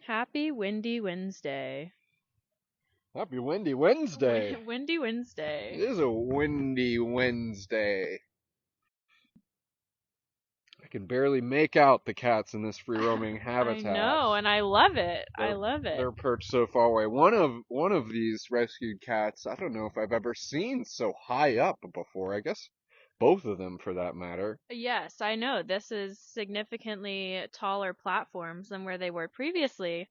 Happy Windy Wednesday. Happy Windy Wednesday. Windy It Wednesday. is a windy Wednesday. I can barely make out the cats in this free roaming I habitat. know, and I love it. I They're love it. they're perched so far away. One of these rescued cats, I don't know if I've ever seen so high up before. I guess both of them for that matter. Yes, I know. This is significantly taller platforms than where they were previously.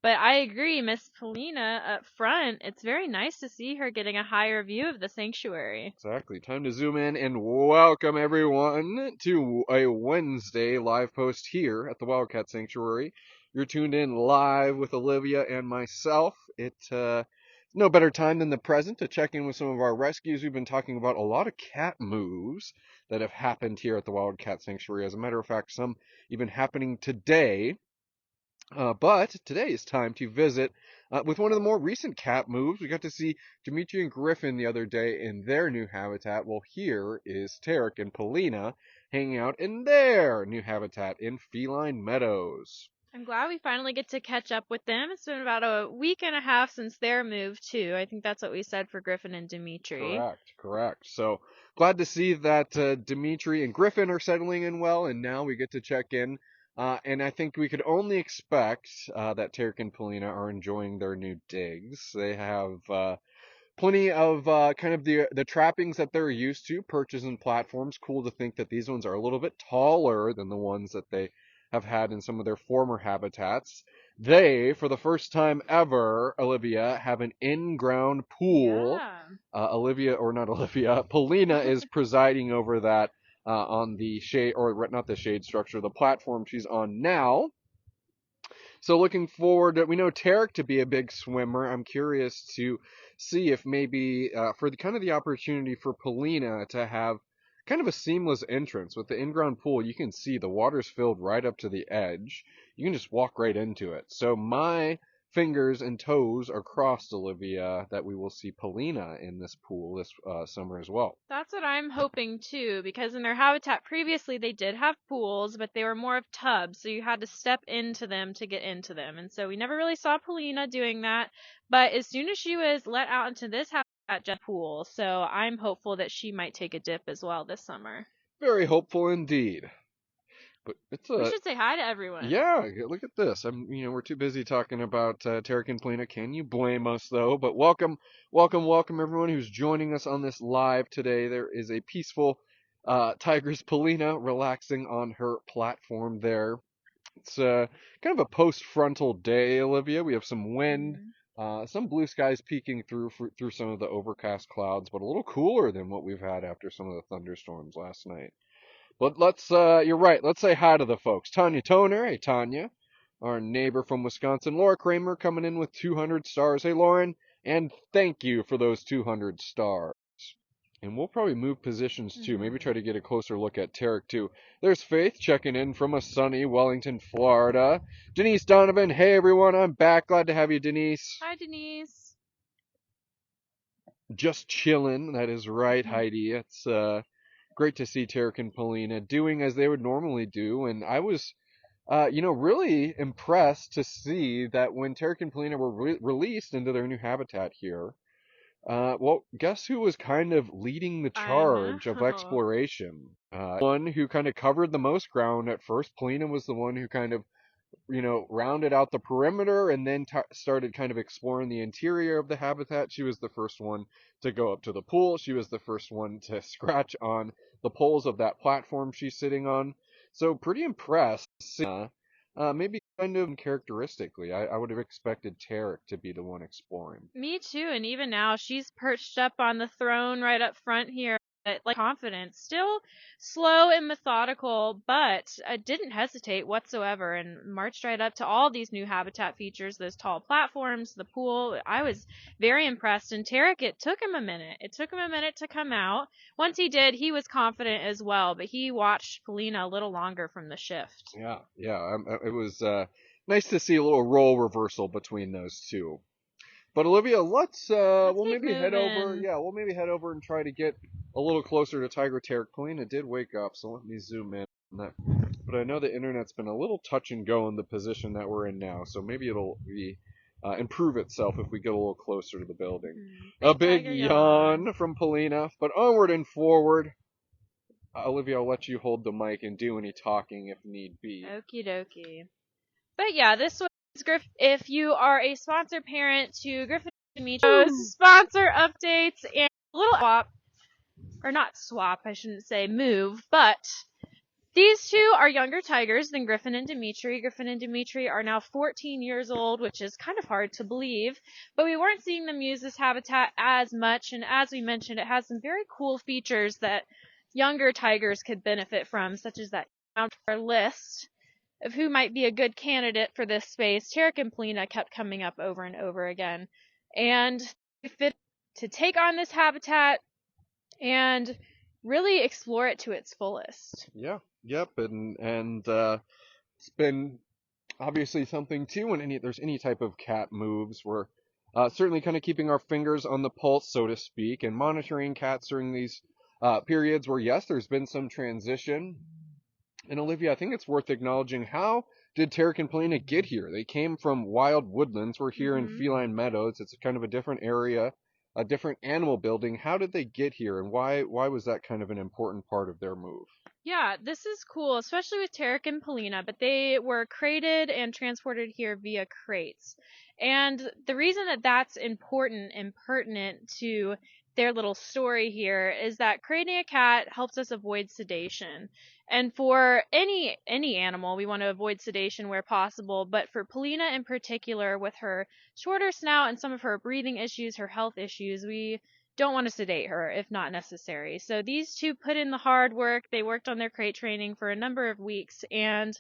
But I agree, Miss Polina up front, it's very nice to see her getting a higher view of the sanctuary. Exactly. Time to zoom in and welcome everyone to a Wednesday live post here at the Wildcat Sanctuary. You're tuned in live with Olivia and myself. It's no better time than the present to check in with some of our rescues. We've been talking about a lot of cat moves that have happened here at the Wildcat Sanctuary. As a matter of fact, some even happening today. But today is time to visit with one of the more recent cat moves. We got to see Dimitri and Griffin the other day in their new habitat. Well, here is Terek and Polina hanging out in their new habitat in Feline Meadows. I'm glad we finally get to catch up with them. It's been about a week and a half since their move, too. I think that's what we said for Griffin and Dimitri. Correct, correct. So glad to see that Dimitri and Griffin are settling in well, and now we get to check in. And I think we could only expect that Terek and Polina are enjoying their new digs. They have plenty of kind of the trappings that they're used to, perches and platforms. Cool to think that these ones are a little bit taller than the ones that they have had in some of their former habitats. They, for the first time ever, Olivia, have an in-ground pool. Yeah. Olivia, or not Olivia, Polina is presiding over that on the shade, or not the shade structure, the platform she's on now. So looking forward, we know Tarek to be a big swimmer. I'm curious to see if maybe for the kind of the opportunity for Polina to have kind of a seamless entrance with the in-ground pool. You can see the water's filled right up to the edge. You can just walk right into it. So my fingers and toes are crossed, Olivia, that we will see Polina in this pool this summer as well. That's what I'm hoping too, because in their habitat previously they did have pools, but they were more of tubs, so you had to step into them to get into them. And so we never really saw Polina doing that. But as soon as she was let out into this habitat, just pool, so I'm hopeful that she might take a dip as well this summer. Very hopeful indeed. But it's We a should say hi to everyone. Yeah, look at this. We're too busy talking about Terek and Polina. Can you blame us though? But welcome, welcome, welcome everyone who's joining us on this live today. There is a peaceful Tigress Polina relaxing on her platform there. It's kind of a post-frontal day, Olivia. We have some wind, Hmm. some blue skies peeking through some of the overcast clouds, but a little cooler than what we've had after some of the thunderstorms last night. But you're right. Let's say hi to the folks. Tanya Toner. Hey, Tanya. Our neighbor from Wisconsin. Laura Kramer coming in with 200 stars. Hey, Lauren. And thank you for those 200 stars. And we'll probably move positions too. Maybe Hmm. try to get a closer look at Tarek too. There's Faith checking in from a sunny Wellington, Florida. Denise Donovan. Hey, everyone. I'm back. Glad to have you, Denise. Hi, Denise. Just chilling. That is right, Heidi. It's great to see Tarek and Polina doing as they would normally do. And I was really impressed to see that when Terek and Polina were released into their new habitat here, well, guess who was kind of leading the I charge of know. exploration? One who kind of covered the most ground at first. Polina was the one who kind of, rounded out the perimeter and then started kind of exploring the interior of the habitat. She was the first one to go up to the pool. She was the first one to scratch on the poles of that platform she's sitting on. So pretty impressed. Maybe kind of uncharacteristically, I would have expected Tarek to be the one exploring. Me too, and even now she's perched up on the throne right up front here, like confident, still slow and methodical, but didn't hesitate whatsoever and marched right up to all these new habitat features, those tall platforms, the pool. I was very impressed. And Tarek, it took him a minute. It took him a minute to come out. Once he did, he was confident as well, but he watched Polina a little longer from the shift. Yeah, yeah. It was nice to see a little role reversal between those two. But Olivia, Let's we'll keep maybe head over. moving. Yeah, we'll maybe head over and try to get a little closer to Tiger Terek. Polina did wake up, so let me zoom in on that but I know the internet's been a little touch and go in the position that we're in now, so maybe it'll improve itself if we get a little closer to the building. A big Tiger yawn from Polina, but onward and forward. Olivia, I'll let you hold the mic and do any talking if need be. Okie dokie. But yeah, this was Griff. If you are a sponsor parent to Griffin and Meadows, sponsor updates and a little swap, or not swap, I shouldn't say move, but these two are younger tigers than Griffin and Dimitri. Griffin and Dimitri are now 14 years old, which is kind of hard to believe, but we weren't seeing them use this habitat as much, and as we mentioned, it has some very cool features that younger tigers could benefit from, such as that on our list of who might be a good candidate for this space. Terek and Polina kept coming up over and over again, and fit to take on this habitat and really explore it to its fullest. Yeah, yep, and it's been obviously something too when there's any type of cat moves. We're certainly kind of keeping our fingers on the pulse, so to speak, and monitoring cats during these periods where, yes, there's been some transition. And Olivia, I think it's worth acknowledging, how did Terek and Polina get here? They came from wild woodlands. We're here in Feline Meadows. It's kind of a different area, a different animal building. How did they get here, and why was that kind of an important part of their move? Yeah, this is cool, especially with Terek and Polina, but they were crated and transported here via crates. And the reason that that's important and pertinent to their little story here is that crating a cat helps us avoid sedation. And for any animal, we want to avoid sedation where possible, but for Polina in particular, with her shorter snout and some of her breathing issues, her health issues, we don't want to sedate her if not necessary. So these two put in the hard work. They worked on their crate training for a number of weeks, and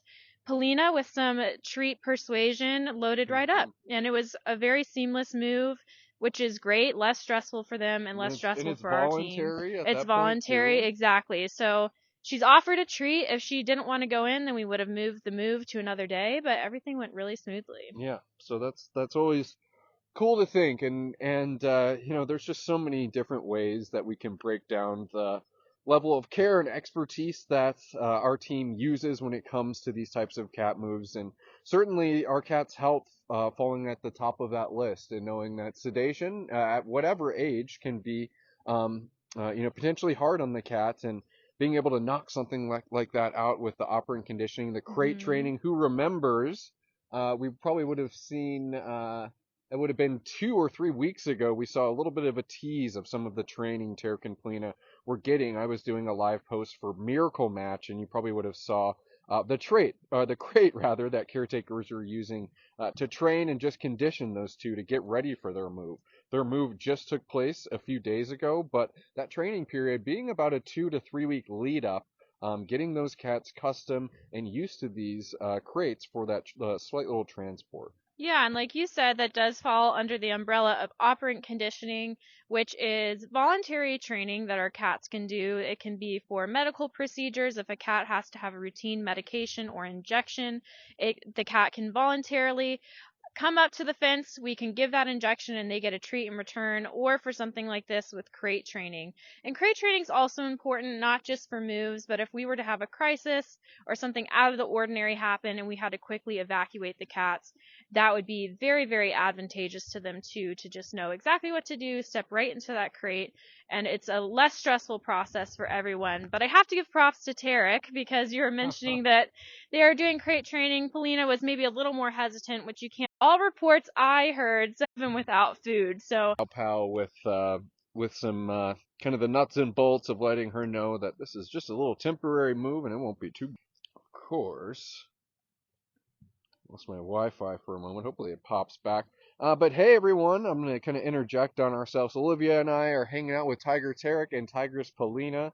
Polina, with some treat persuasion, loaded right up. And it was a very seamless move, which is great, less stressful for them and less stressful for our team. It's voluntary, exactly. So she's offered a treat. If she didn't want to go in, then we would have moved the move to another day, but everything went really smoothly. Yeah, so that's always cool to think, and there's just so many different ways that we can break down the level of care and expertise that our team uses when it comes to these types of cat moves, and certainly our cat's health falling at the top of that list, and knowing that sedation at whatever age can be potentially hard on the cat, and being able to knock something like that out with the operant conditioning, the crate training. Who remembers? We probably would have seen. It would have been 2 or 3 weeks ago. We saw a little bit of a tease of some of the training Terek and Polina were getting. I was doing a live post for Miracle Match, and you probably would have saw the crate rather, that caretakers are using to train and just condition those two to get ready for their move. Their move just took place a few days ago, but that training period being about a 2 to 3 week lead up, getting those cats custom and used to these crates for that slight little transport. Yeah, and like you said, that does fall under the umbrella of operant conditioning, which is voluntary training that our cats can do. It can be for medical procedures. If a cat has to have a routine medication or injection, the cat can voluntarily come up to the fence, we can give that injection and they get a treat in return, or for something like this with crate training. And crate training is also important, not just for moves, but if we were to have a crisis or something out of the ordinary happen and we had to quickly evacuate the cats, that would be very, very advantageous to them too, to just know exactly what to do, step right into that crate, and it's a less stressful process for everyone. But I have to give props to Terek, because you were mentioning that they are doing crate training. Polina was maybe a little more hesitant, which you can't. All reports I heard, even without food. So pal with some kind of the nuts and bolts of letting her know that this is just a little temporary move and it won't be too. Of course, lost my Wi-Fi for a moment. Hopefully it pops back. But hey everyone, I'm gonna kind of interject on ourselves. Olivia and I are hanging out with Tiger Terek and Tigress Polina.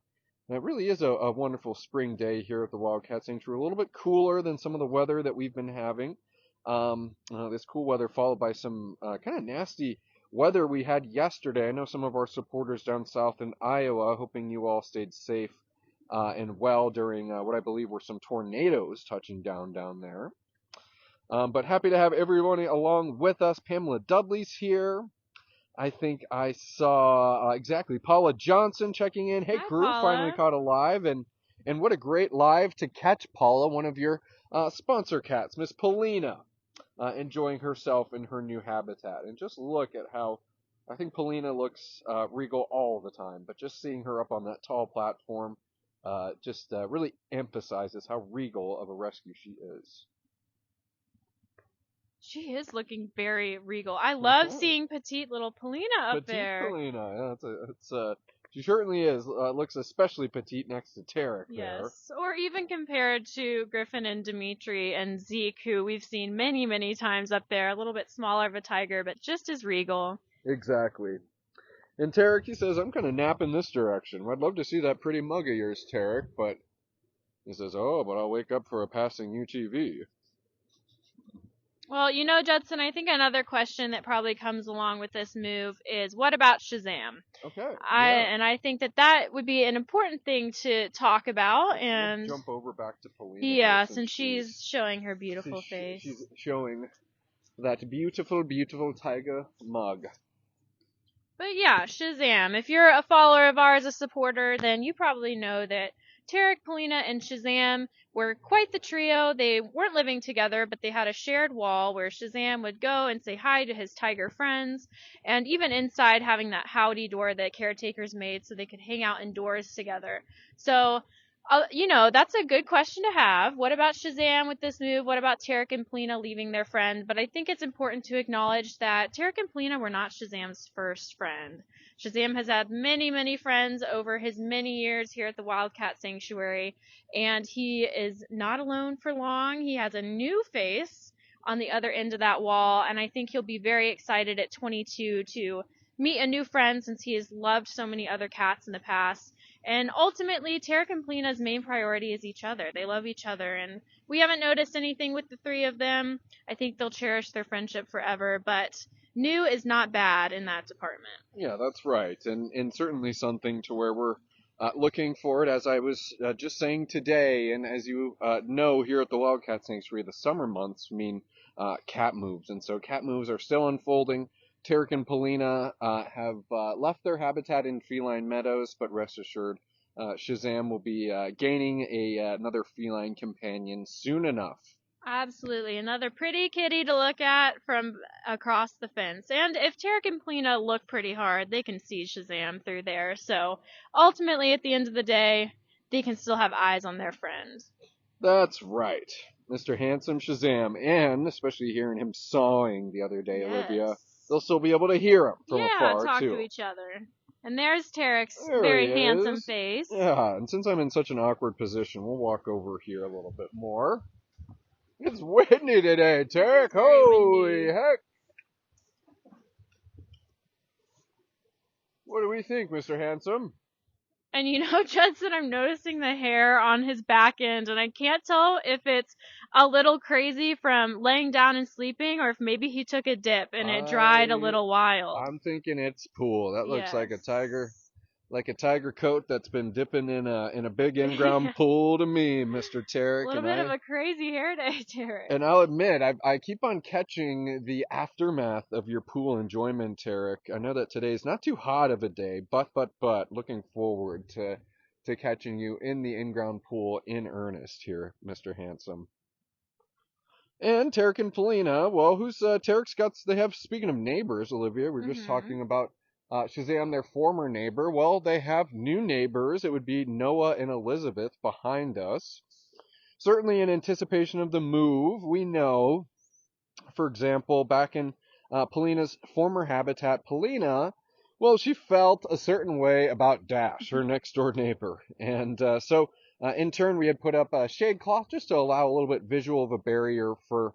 And it really is a wonderful spring day here at the Wildcat Sanctuary. A little bit cooler than some of the weather that we've been having. This cool weather followed by some kind of nasty weather we had yesterday. I know some of our supporters down south in Iowa, hoping you all stayed safe and well during what I believe were some tornadoes touching down there. But happy to have everyone along with us. Pamela Dudley's here. I think I saw exactly Paula Johnson checking in. Hey hi, crew, Paula. finally caught alive, and And what a great live to catch, Paula, one of your sponsor cats, Miss Polina, enjoying herself in her new habitat. And just look at how I think Polina looks regal all the time, but just seeing her up on that tall platform just really emphasizes how regal of a rescue she is. She is looking very regal. I love Okay. seeing petite little Polina up Petite there. Polina, yeah, she certainly is. Looks especially petite next to Terek there. Yes, or even compared to Griffin and Dimitri and Zeke, who we've seen many, many times up there. A little bit smaller of a tiger, but just as regal. Exactly. And Terek, he says, I'm kind of napping this direction. I'd love to see that pretty mug of yours, Terek, but he says, oh, but I'll wake up for a passing UTV. Well, Judson, I think another question that probably comes along with this move is what about Shazam? Okay, I yeah. and I think that would be an important thing to talk about. We'll And jump over back to Polina here yeah, since since she's showing her beautiful she's face. showing that beautiful, beautiful tiger mug. But yeah, Shazam. If you're a follower of ours, a supporter, then you probably know that Terek, Polina, and Shazam were quite the trio. They weren't living together, but they had a shared wall where Shazam would go and say hi to his tiger friends, and even inside having that howdy door that caretakers made so they could hang out indoors together. So, that's a good question to have. What about Shazam with this move? What about Terek and Polina leaving their friend? But I think it's important to acknowledge that Terek and Polina were not Shazam's first friend. Shazam has had many, many friends over his many years here at the Wildcat Sanctuary, and he is not alone for long. He has a new face on the other end of that wall, and I think he'll be very excited at 22 to meet a new friend since he has loved so many other cats in the past. And ultimately, Terek and Polina's main priority is each other. They love each other, and we haven't noticed anything with the three of them. I think they'll cherish their friendship forever, but new is not bad in that department. Yeah, that's right, and certainly something to where we're looking forward, as I was just saying today, and as you know here at the Wildcat Sanctuary, the summer months mean cat moves, and so cat moves are still unfolding. Terek and Polina have left their habitat in Feline Meadows, but rest assured, Shazam will be gaining another feline companion soon enough. Absolutely. Another pretty kitty to look at from across the fence. And if Terek and Polina look pretty hard, they can see Shazam through there. So ultimately, at the end of the day, they can still have eyes on their friend. That's right. Mr. Handsome Shazam, and especially hearing him sawing the other day, Olivia, Yes. they'll still be able to hear him from Yeah, afar, talk to too. each other. And there's Terek's There he very handsome is. face. Yeah, and since I'm in such an awkward position, we'll walk over here a little bit more. It's windy today, Terek. Very Holy windy. heck. What do we think, Mr. Handsome? And Judson, I'm noticing the hair on his back end, and I can't tell if it's a little crazy from laying down and sleeping, or if maybe he took a dip and it dried a little wild. I'm thinking it's pool. That looks Yes. like a tiger coat that's been dipping in a big in-ground Yeah. pool to me, Mr. A Terek, little bit of a crazy hair day, Terek. and I'll admit I keep on catching the aftermath of your pool enjoyment, Terek. I know that today's not too hot of a day, but looking forward to catching you in the in-ground pool in earnest here, Mr. Handsome. And Terek and Polina, well, who's Terek's got? They have. Speaking of neighbors, Olivia, we're just Mhm. talking about Shazam, their former neighbor. Well, they have new neighbors. It would be Noah and Elizabeth behind us. Certainly in anticipation of the move, we know, for example, back in Polina's former habitat, Polina, well, she felt a certain way about Dash, her next door neighbor. And in turn, we had put up a shade cloth just to allow a little bit visual of a barrier for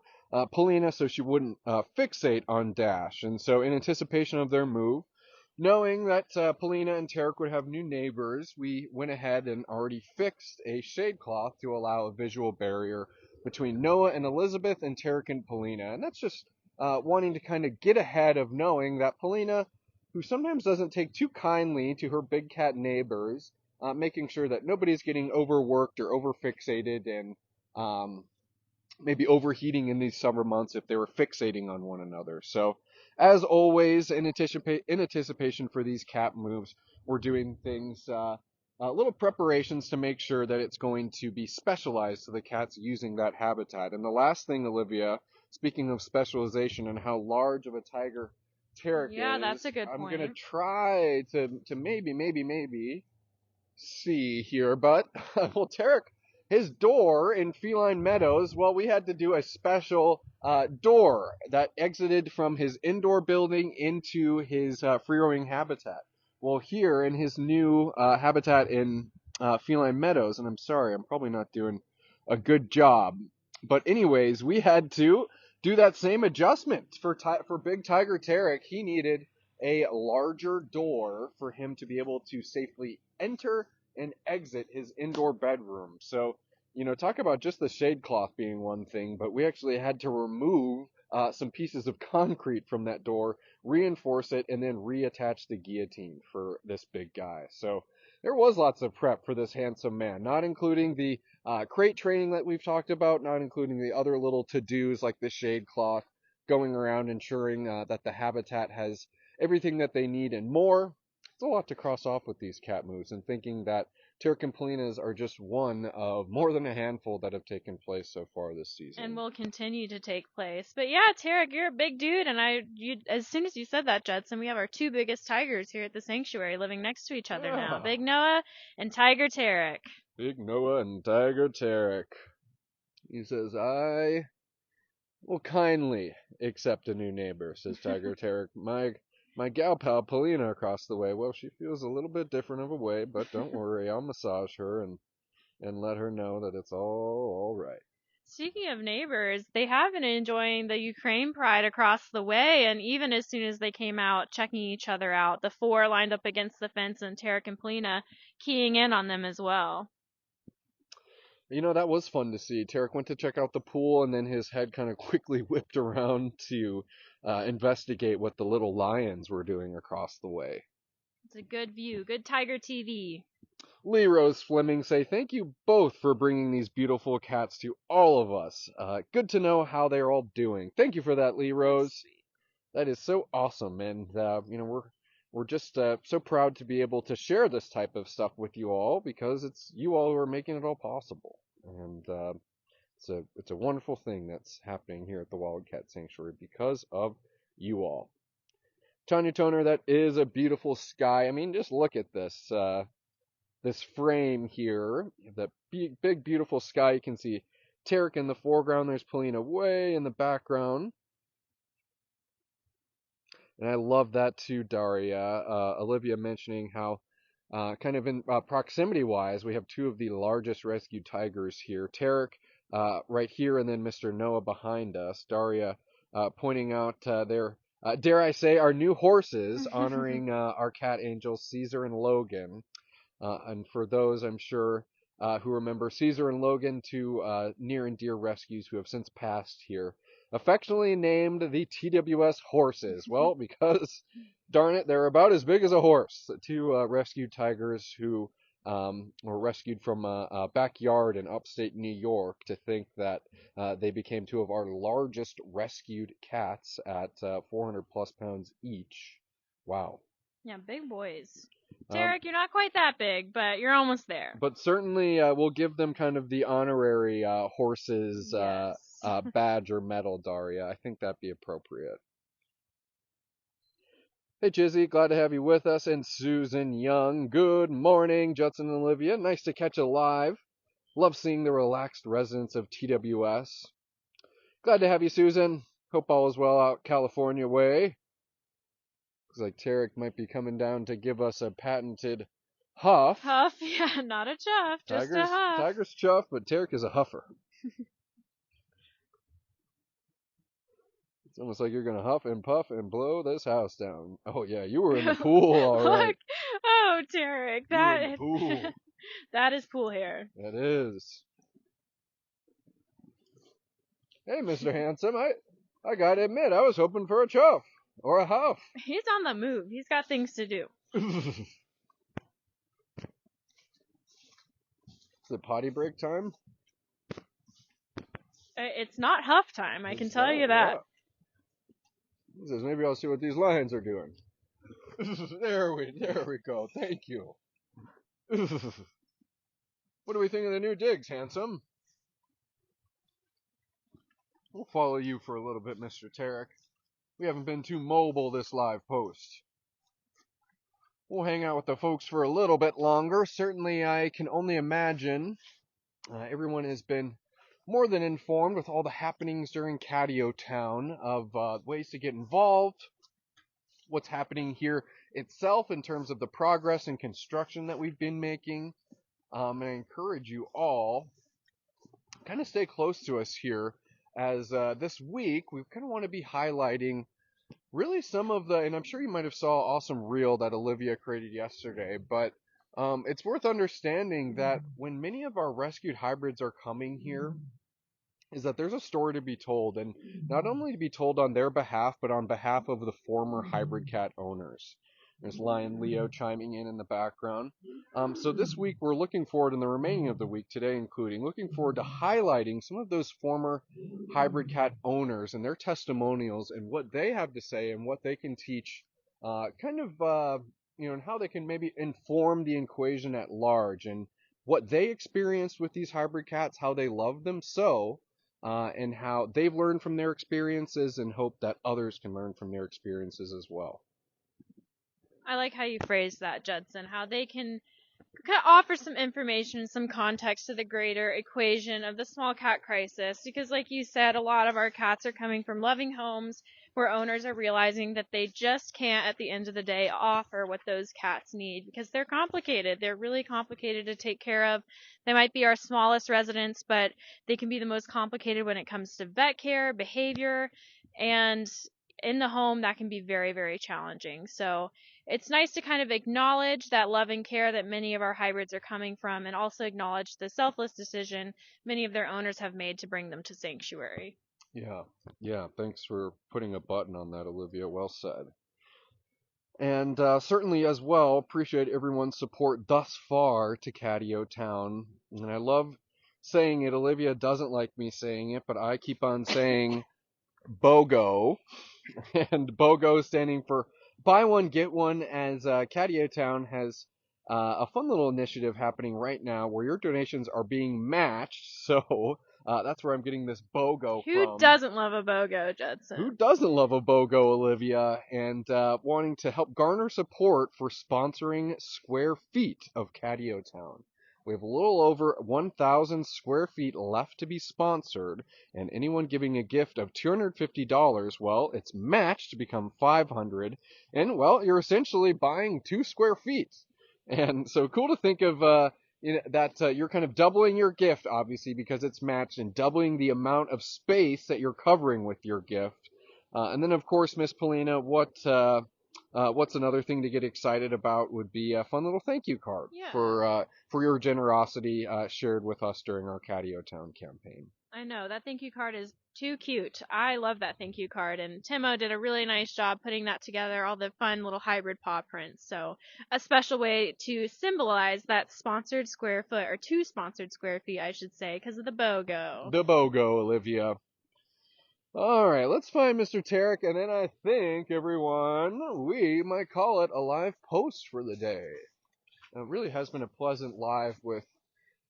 Polina so she wouldn't fixate on Dash. And so, in anticipation of their move, knowing that Polina and Terek would have new neighbors, we went ahead and already fixed a shade cloth to allow a visual barrier between Noah and Elizabeth and Terek and Polina. And that's just wanting to kind of get ahead of knowing that Polina, who sometimes doesn't take too kindly to her big cat neighbors, making sure that nobody's getting overworked or overfixated and maybe overheating in these summer months if they were fixating on one another. So, as always, in anticipation for these cat moves, we're doing things little preparations to make sure that it's going to be specialized to the cats using that habitat. And the last thing, Olivia, speaking of specialization and how large of a tiger Terek Yeah, that's is, a good I'm gonna point. try to maybe see here, but well, Terek, his door in Feline Meadows, well, we had to do a special door that exited from his indoor building into his free roaming habitat. Well, here in his new habitat in Feline Meadows, and I'm sorry, I'm probably not doing a good job, but anyways, we had to do that same adjustment for Big Tiger Terek. He needed a larger door for him to be able to safely enter and exit his indoor bedroom. So, talk about just the shade cloth being one thing, but we actually had to remove some pieces of concrete from that door, reinforce it, and then reattach the guillotine for this big guy. So there was lots of prep for this handsome man, not including the crate training that we've talked about, not including the other little to-dos like the shade cloth, going around ensuring that the habitat has everything that they need and more. It's a lot to cross off with these cat moves, and thinking that Terek and Polinas are just one of more than a handful that have taken place so far this And season. will continue to take place. But yeah, Tarek, you're a big dude, and as soon as you said that, Judson, we have our two biggest tigers here at the sanctuary living next to each other now. Yeah, Big Noah and Tiger Tarek. Big Noah and Tiger Terek. He says, I will kindly accept a new neighbor, says Tiger Terek. My gal pal Polina across the way, well, she feels a little bit different of a way, but don't worry, I'll massage her and let her know that it's all right. Speaking of neighbors, they have been enjoying the Ukraine Pride across the way, and even as soon as they came out, checking each other out, the four lined up against the fence and Tarek and Polina keying in on them as well. That was fun to see. Tarek went to check out the pool, and then his head kind of quickly whipped around to investigate what the little lions were doing across the way. It's a good view, good Tiger TV. Lee Rose Fleming say, thank you both for bringing these beautiful cats to all of us. Good to know how they're all doing. Thank you for that, Lee That's Rose. sweet. That is so awesome, and we're just so proud to be able to share this type of stuff with you all because it's you all who are making it all possible. And it's a wonderful thing that's happening here at the Wildcat Sanctuary because of you all. Tanya Toner, that is a beautiful sky. I mean, just look at this frame here. The big beautiful sky. You can see Tarek in the foreground. There's Polina way in the background. And I love that too, Daria. Olivia mentioning how, kind of in proximity wise, we have two of the largest rescued tigers here. Tarek right here, and then Mr. Noah behind us. Daria pointing out their, dare I say, our new horses, honoring our cat angels, Caesar and Logan. And for those, I'm sure, who remember Caesar and Logan, two near and dear rescues who have since passed here, affectionately named the TWS horses. Well, because, darn it, they're about as big as a horse. Two rescued tigers who were rescued from a backyard in upstate New York. To think that they became two of our largest rescued cats at 400 plus pounds each. Wow. Yeah, big boys. Um, Tarek, you're not quite that big, but you're almost there. but certainly we'll give them kind of the honorary horses Yes. badge or medal, Daria. I think that'd be appropriate. Hey, Jizzy, glad to have you with us. And Susan Young, good morning, Judson and Olivia. Nice to catch you live. Love seeing the relaxed residents of TWS. Glad to have you, Susan. Hope all is well out California way. Looks like Tarek might be coming down to give us a patented huff. Huff, yeah, not a chuff, just a huff. Tiger's chuff, but Tarek is a huffer. It's almost like you're gonna huff and puff and blow this house down. Oh yeah, you were in the pool, all right. Look, oh, Tarek, You were in the that pool. that is pool hair. That is. Hey, Mr. Handsome, I gotta admit, I was hoping for a chuff or a huff. He's on the move. He's got things to do. Is it potty break time? It's not huff time, I can tell you that. He says, maybe I'll see what these lions are doing. There we go. Thank you. What do we think of the new digs, handsome? We'll follow you for a little bit, Mr. Terek. We haven't been too mobile this live post. We'll hang out with the folks for a little bit longer. Certainly, I can only imagine everyone has been more than informed with all the happenings during Catio Town of ways to get involved, what's happening here itself in terms of the progress and construction that we've been making. And I encourage you all kind of stay close to us here as this week we kind of want to be highlighting really some of the, and I'm sure you might have saw awesome reel that Olivia created yesterday, but it's worth understanding that when many of our rescued hybrids are coming here, is that there's a story to be told, and not only to be told on their behalf, but on behalf of the former hybrid cat owners. There's Lion Leo chiming in the background. So this week we're looking forward, in the remaining of the week today including, looking forward to highlighting some of those former hybrid cat owners and their testimonials and what they have to say and what they can teach, and how they can maybe inform the equation at large and what they experienced with these hybrid cats, how they love them and how they've learned from their experiences and hope that others can learn from their experiences as well. I like how you phrased that, Judson, how they can kind of offer some information, some context to the greater equation of the small cat crisis. Because like you said, a lot of our cats are coming from loving homes where owners are realizing that they just can't, at the end of the day, offer what those cats need because they're complicated. They're really complicated to take care of. They might be our smallest residents, but they can be the most complicated when it comes to vet care, behavior, and in the home that can be very, very challenging. So it's nice to kind of acknowledge that love and care that many of our hybrids are coming from, and also acknowledge the selfless decision many of their owners have made to bring them to sanctuary. Yeah. Thanks for putting a button on that, Olivia. Well said. And certainly as well, appreciate everyone's support thus far to Catio Town. And I love saying it. Olivia doesn't like me saying it, but I keep on saying BOGO. And BOGO standing for Buy One, Get One, as Catio Town has a fun little initiative happening right now where your donations are being matched. So that's where I'm getting this BOGO Who from. doesn't love a BOGO, Judson? Who doesn't love a BOGO, Olivia? And wanting to help garner support for sponsoring square feet of Catio Town. We have a little over 1,000 square feet left to be sponsored, and anyone giving a gift of $250, well, it's matched to become 500, and well, you're essentially buying 2 square feet. And so cool to think of that you're kind of doubling your gift, obviously, because it's matched, and doubling the amount of space that you're covering with your gift. And then, of course, Miss Polina, what's another thing to get excited about would be a fun little thank you card for your generosity shared with us during our Catio Town campaign. I know, that thank you card is too cute. I love that thank you card, and Timo did a really nice job putting that together, all the fun little hybrid paw prints. So a special way to symbolize that sponsored square foot, or 2 sponsored square feet, I should say, because of the BOGO. The BOGO, Olivia. All right, let's find Mr. Terek, and then I think, everyone, we might call it a live post for the day. It really has been a pleasant live with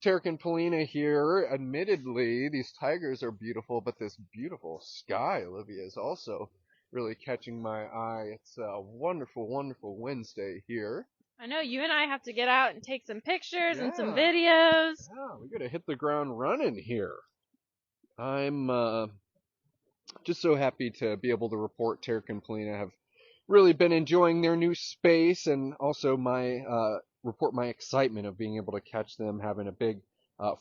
Terek and Polina here. Admittedly, these tigers are beautiful, but this beautiful sky, Olivia, is also really catching my eye. It's a wonderful, wonderful Wednesday here. I know, you and I have to get out and take some pictures and some videos. Yeah, we gotta hit the ground running here. I'm just so happy to be able to report Terek and Polina have really been enjoying their new space, and also report my excitement of being able to catch them having a big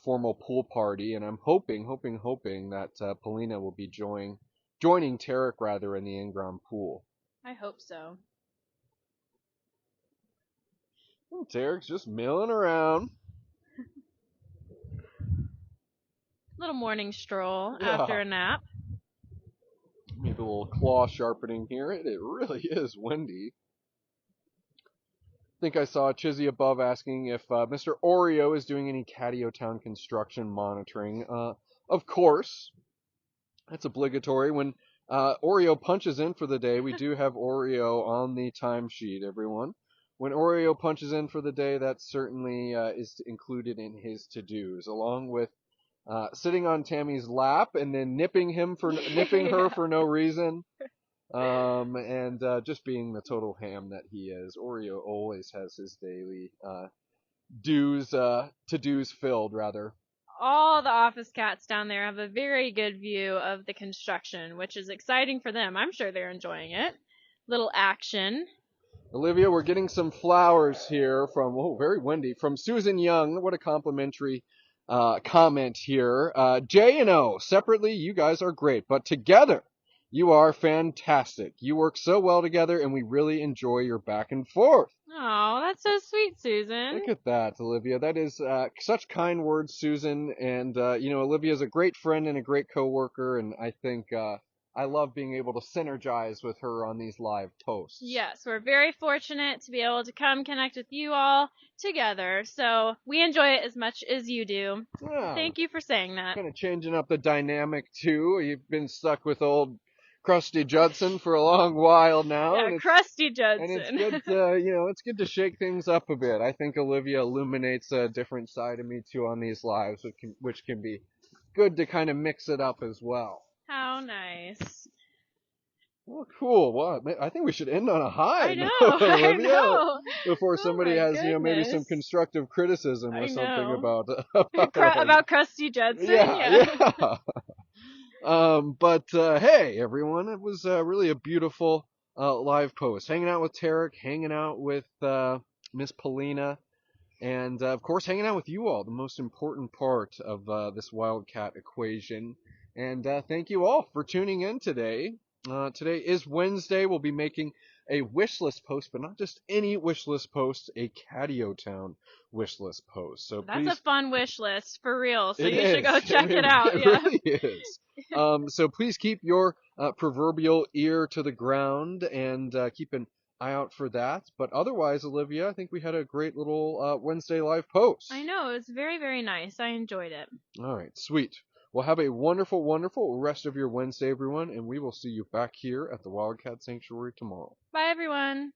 formal pool party. And I'm hoping that Polina will be joining Terek rather in the in-ground pool. I hope so. And Terek's just milling around. Little morning stroll after a nap. Maybe a little claw sharpening here. It really is windy. I think I saw Chizzy above asking if Mr. Oreo is doing any Catio Town construction monitoring. Of course, that's obligatory. When Oreo punches in for the day, we do have Oreo on the timesheet, everyone. when Oreo punches in for the day, that certainly is included in his to-dos, along with sitting on Tammy's lap and then nipping her Yeah. for no reason. And just being the total ham that he is. Oreo always has his daily to-dos filled, rather. All the office cats down there have a very good view of the construction, which is exciting for them. I'm sure they're enjoying it. Little action. Olivia, we're getting some flowers here from, very windy, from Susan Young. What a complimentary comment here. J and O, separately, you guys are great, but together, you are fantastic. You work so well together, and we really enjoy your back and forth. Oh, that's so sweet, Susan. Look at that, Olivia. That is such kind words, Susan. And, Olivia's a great friend and a great coworker, and I think I love being able to synergize with her on these live posts. Yes, we're very fortunate to be able to come connect with you all together. So we enjoy it as much as you do. Yeah. Thank you for saying that. Kind of changing up the dynamic, too. You've been stuck with old Krusty Judson for a long while now. Yeah, Krusty Judson. And it's good, it's good to shake things up a bit. I think Olivia illuminates a different side of me too on these lives, which can be good to kind of mix it up as well. How nice. Well, cool. Well, I think we should end on a high. I know. Olivia, I know. Before somebody has, goodness. Maybe some constructive criticism or something about about Krusty Judson. Yeah. But hey, everyone, it was really a beautiful live post. Hanging out with Terek, hanging out with Miss Polina, and of course, hanging out with you all, the most important part of this Wildcat equation. And thank you all for tuning in today. Today is Wednesday. We'll be making a wish list post, but not just any wish list post, a Catio Town wish list post. So that's please, a fun wish list for real. So it you is. should go check it out. It Yeah. really is. So please keep your proverbial ear to the ground and keep an eye out for that. But otherwise, Olivia, I think we had a great little Wednesday live post. I know. It was very, very nice. I enjoyed it. All right, sweet. Well, have a wonderful, wonderful rest of your Wednesday, everyone, and we will see you back here at the Wildcat Sanctuary tomorrow. Bye, everyone.